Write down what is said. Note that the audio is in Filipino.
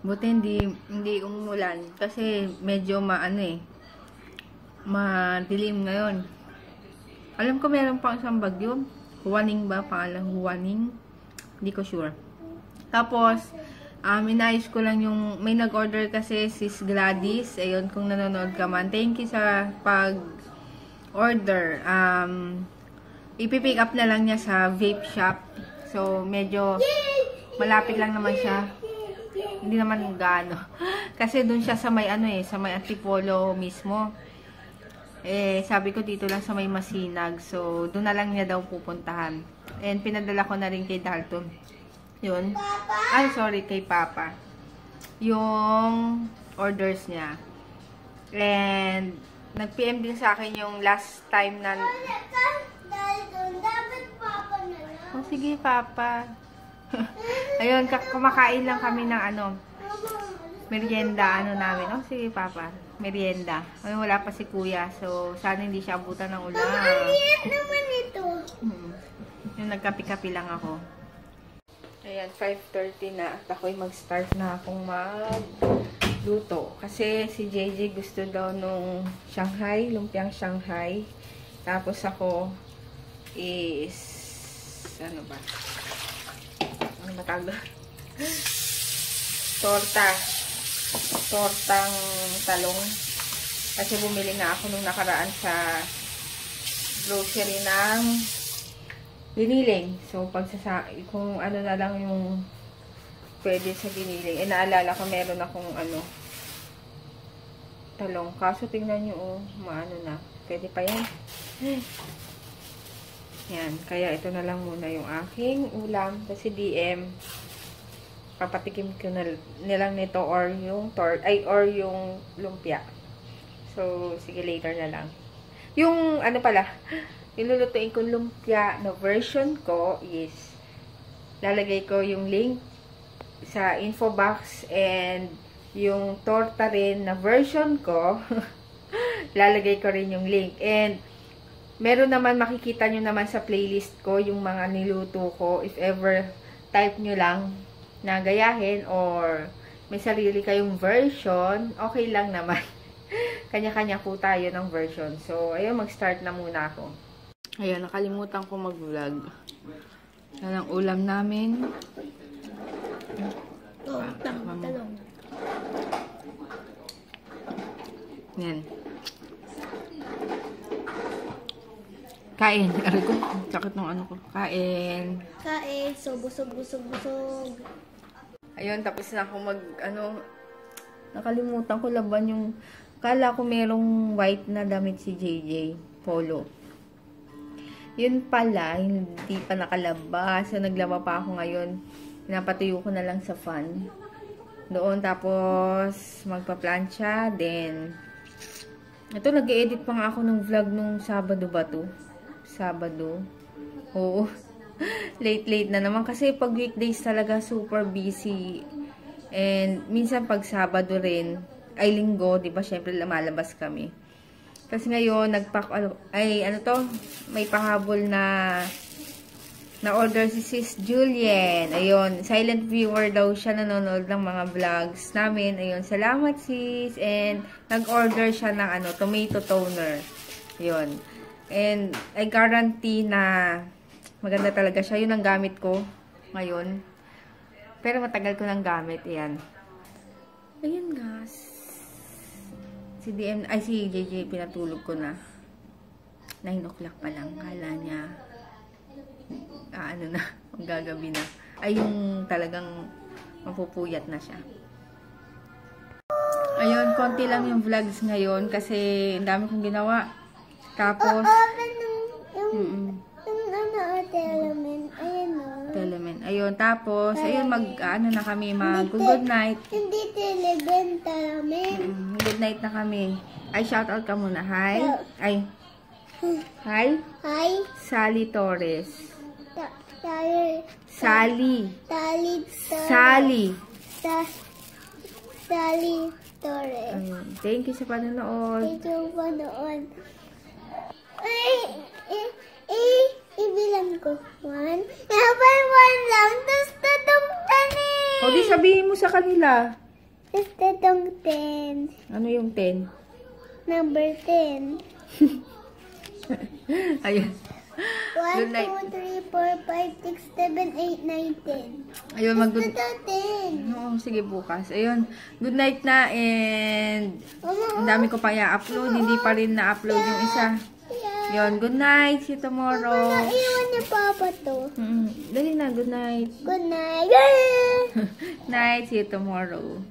Buti hindi umulan. Kasi medyo madilim ngayon. Alam ko meron pang isang bagyo. Huwaning ba? Pangalan Huwaning? Hindi ko sure. Tapos, inayos ko lang yung, may nag-order kasi sis Gladys. Ayun, kung nanonood ka man. Thank you sa pag-order. Ipipick up na lang niya sa vape shop. So, medyo malapit lang naman siya. Hindi naman gaano. Kasi dun siya sa may sa may Antipolo mismo. Sabi ko dito lang sa may Masinag. So, doon na lang niya daw pupuntahan. And pinadala ko na rin kay Dalton. Yun. Ay, sorry, kay Papa. Yung orders niya. And, nag-PM din sa akin yung last time na... Oh, sige, Papa. Ayun, kumakain lang kami ng merienda, namin. Oh, sige, Papa. Merienda. Ayun, wala pa si Kuya. So, sana hindi siya abutan ng ulan. Maliit naman ito. Yung nagkapi-kapi lang ako. Ayan, 5:30 na. At ako'y mag-start na akong magluto. Kasi si JJ gusto daw nung Shanghai, lumpiang Shanghai. Tapos ako is, ano ba? Ano ba tawag doon? Tortang talong. Kasi bumili na ako nung nakaraan sa grocery ng giniling. So, kung ano na lang yung pwede sa giniling. Naalala ko meron akong talong. Kaso tingnan nyo, maano na. Pwede pa yan. Yan. Kaya ito na lang muna yung aking ulam. Kasi DM, papatikim ko na nilang nito or yung or yung lumpia. So, sige, later na lang. Yung, yung lulutuin kong lumpia na version ko is, lalagay ko yung link sa info box, and yung torta rin na version ko, lalagay ko rin yung link. And, meron naman, makikita nyo naman sa playlist ko, yung mga niluto ko, if ever type nyo lang na gayahin, or may sarili kayong version, okay lang naman. Kanya-kanya po tayo ng version. So, ayun, mag-start na muna ako. Ayun, nakalimutan ko mag-vlog. Yan ang ulam namin. Talong. Yan. Kain. Aray ko. Sakit ng ano ko. Kain. Kain. So, busog. Ayun, tapos na ako nakalimutan ko laban yung, kala ko merong white na damit si JJ. Polo. Yun pala, hindi pa nakalabas. So, naglaba pa ako ngayon. Pinapatuyo ko na lang sa fan. Doon, tapos, magpa-plancha. Then, ito, nag-edit pa nga ako ng vlog nung Sabado ba to? Sabado. Oo. Late na naman. Kasi pag weekdays talaga, super busy. And, minsan pag Sabado rin, ay Linggo, di ba? Siyempre, lumalabas kami. Kasi ngayon, may pahabol na order si Sis Julien. Ayun, silent viewer daw siya, nanonood ng mga vlogs namin. Ayun, salamat sis. And, nag-order siya ng tomato toner. Ayun. And, I guarantee na maganda talaga siya. Yun ang gamit ko ngayon. Pero matagal ko nang gamit. Ayan. Ayun guys. Si JJ pinatulog ko na. 9 o'clock pa lang. Kala niya, gagabi na. Ay, yung talagang mapupuyat na siya. Ayun, konti lang yung vlogs ngayon kasi ang dami kong ginawa. Tapos, Telemen. Ayun, tapos, ayun, na kami, good night. Hindi Telemen, Telemen. Good night na kami. Ay, shoutout ka muna. Hi. Hi. Sally Torres. Sally Torres. Ayun. Thank you sa panonood. Ibilang ko. 1. Dapat 1 lang. Tapos tatong tanin. O, di sabihin mo sa kanila. Ito tong 10. Ano yung 10? Number 10. Ayun. 1, Good night. 2, 3, 4, 5, 6, 7, 8, 9, 10. Ayun, Ito 10. Oo, sige bukas. Ayun, good night na and ang dami ko pa i-upload. Hindi pa rin na-upload yung isa. Yun, good night. See you tomorrow. Iwan ni Papa to. Dali na, good night. Good night. Night, see you tomorrow.